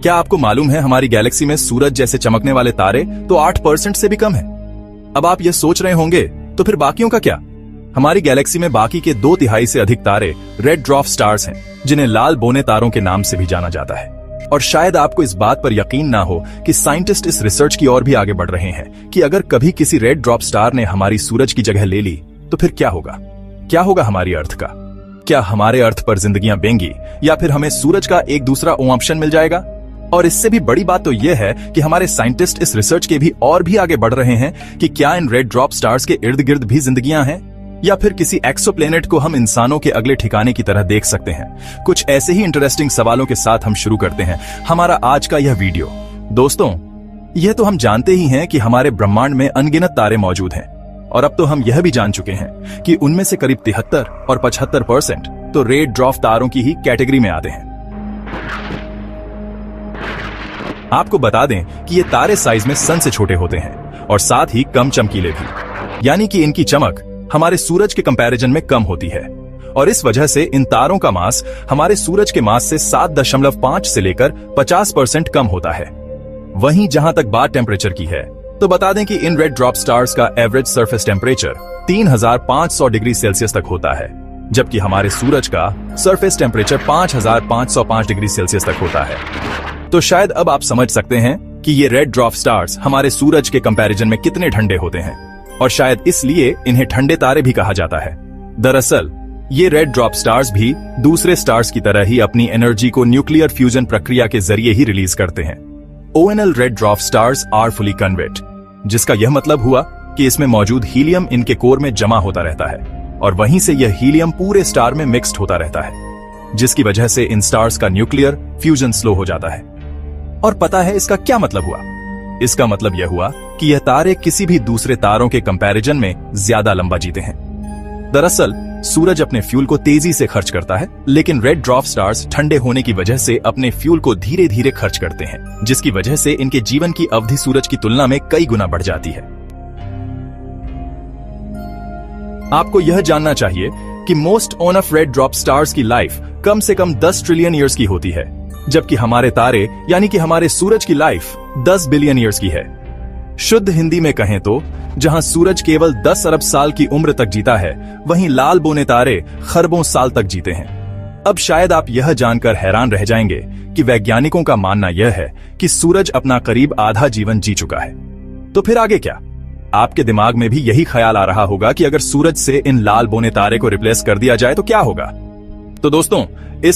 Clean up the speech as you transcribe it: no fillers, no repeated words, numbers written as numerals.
क्या आपको मालूम है हमारी गैलेक्सी में सूरज जैसे चमकने वाले तारे तो 8% से भी कम है। अब आप ये सोच रहे होंगे तो फिर बाकियों का क्या। हमारी गैलेक्सी में बाकी के 2/3 से अधिक तारे रेड ड्वार्फ स्टार्स हैं, जिन्हें लाल बौने तारों के नाम से भी जाना जाता है। और शायद आपको इस बात पर यकीन ना हो कि साइंटिस्ट इस रिसर्च की ओर भी आगे बढ़ रहे हैं कि अगर कभी किसी रेड ड्वार्फ स्टार ने हमारी सूरज की जगह ले ली तो फिर क्या होगा। क्या होगा हमारी अर्थ का। क्या हमारे अर्थ पर जिंदगियां बेंगी या फिर हमें सूरज का एक दूसरा ऑप्शन मिल जाएगा। और इससे भी बड़ी बात तो यह है कि हमारे साइंटिस्ट इस रिसर्च के भी और भी आगे बढ़ रहे हैं कि क्या इन रेड ड्वार्फ स्टार्स के इर्द गिर्द भी जिंदगियां हैं या फिर किसी एक्सोप्लैनेट को हम इंसानों के अगले ठिकाने की तरह देख सकते हैं। कुछ ऐसे ही इंटरेस्टिंग सवालों के साथ हम शुरू करते हैं हमारा आज का यह वीडियो। दोस्तों, यह तो हम जानते ही हैं कि हमारे ब्रह्मांड में अनगिनत तारे मौजूद हैं और अब तो हम यह भी जान चुके हैं कि उनमें से करीब 73 और 75% तो रेड ड्वार्फ तारों की ही कैटेगरी में आते हैं। आपको बता दें कि ये तारे साइज में सन से छोटे होते हैं और साथ ही कम चमकीले भी, यानी कि इनकी चमक हमारे सूरज के कंपैरिजन में कम होती है और इस वजह से इन तारों का मास हमारे सूरज के मास से 7.5 से लेकर 50% कम होता है। वहीं जहां तक बात टेम्परेचर की है तो बता दें कि इन रेड ड्वार्फ स्टार्स का average surface temperature 3500 degree Celsius तक होता है, जबकि हमारे सूरज का सरफेस टेम्परेचर 5505 डिग्री सेल्सियस तक होता है। तो शायद अब आप समझ सकते हैं कि ये रेड ड्वार्फ स्टार्स हमारे सूरज के कंपैरिजन में कितने ठंडे होते हैं और शायद इसलिए इन्हें ठंडे तारे भी कहा जाता है। दरअसल ये रेड ड्वार्फ स्टार्स भी दूसरे स्टार्स की तरह ही अपनी एनर्जी को न्यूक्लियर फ्यूजन प्रक्रिया के जरिए ही रिलीज करते हैं। ONL red dwarf stars are fully convect, जिसका यह मतलब हुआ कि इसमें मौजूद हीलियम इनके कोर में जमा होता रहता है और वहीं से यह हीलियम पूरे स्टार में मिक्स्ड होता रहता है, जिसकी वजह से इन स्टार्स का न्यूक्लियर फ्यूजन स्लो हो जाता है। और पता है इसका क्या मतलब हुआ। इसका मतलब यह हुआ कि यह तारे किसी भी दूसरे तारों के कंपैरिजन में ज्यादा लंबा जीते हैं। दरअसल सूरज अपने फ्यूल को तेजी से खर्च करता है, लेकिन रेड ड्वार्फ स्टार्स ठंडे होने की वजह से अपने फ्यूल को धीरे धीरे खर्च करते हैं, जिसकी वजह से इनके जीवन की अवधि सूरज की तुलना में कई गुना बढ़ जाती है। आपको यह जानना चाहिए कि most of red dwarf stars की लाइफ कम से कम 10 ट्रिलियन ईयर्स की होती है, जबकि हमारे तारे यानी कि हमारे सूरज की लाइफ 10 बिलियन ईयर्स की है। शुद्ध हिंदी में कहें तो जहां सूरज केवल 10 अरब साल की उम्र तक जीता है, वहीं लाल बौने तारे खरबों साल तक जीते हैं। अब शायद आप यह जानकर हैरान रह जाएंगे कि वैज्ञानिकों का मानना यह है कि सूरज अपना करीब आधा जीवन जी चुका है। तो फिर आगे क्या। आपके दिमाग में भी यही ख्याल आ रहा होगा कि अगर सूरज से इन लाल बौने तारे को रिप्लेस कर दिया जाए तो क्या होगा। तो दोस्तों, इस